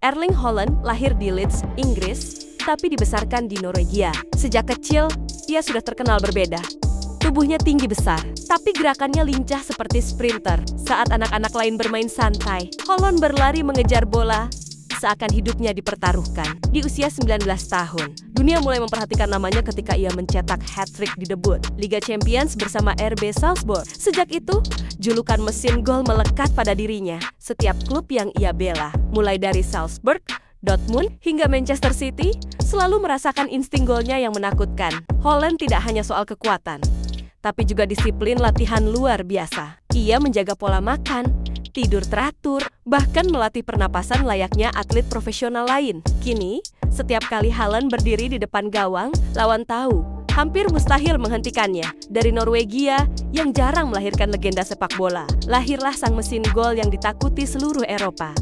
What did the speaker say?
Erling Haaland lahir di Leeds, Inggris, tapi dibesarkan di Norwegia. Sejak kecil, ia sudah terkenal berbeda. Tubuhnya tinggi besar, tapi gerakannya lincah seperti sprinter. Saat anak-anak lain bermain santai, Haaland berlari mengejar bola, seakan hidupnya dipertaruhkan. Di usia 19 tahun, dunia mulai memperhatikan namanya ketika ia mencetak hat-trick di debut Liga Champions bersama RB Salzburg. Sejak itu, julukan Mesin Gol melekat pada dirinya. Setiap klub yang ia bela, mulai dari Salzburg, Dortmund, hingga Manchester City, selalu merasakan insting golnya yang menakutkan. Haaland tidak hanya soal kekuatan, tapi juga disiplin latihan luar biasa. Ia menjaga pola makan, tidur teratur, bahkan melatih pernapasan layaknya atlet profesional lain. Kini, setiap kali Haaland berdiri di depan gawang, lawan tahu hampir mustahil menghentikannya. Dari Norwegia yang jarang melahirkan legenda sepak bola, lahirlah sang mesin gol yang ditakuti seluruh Eropa.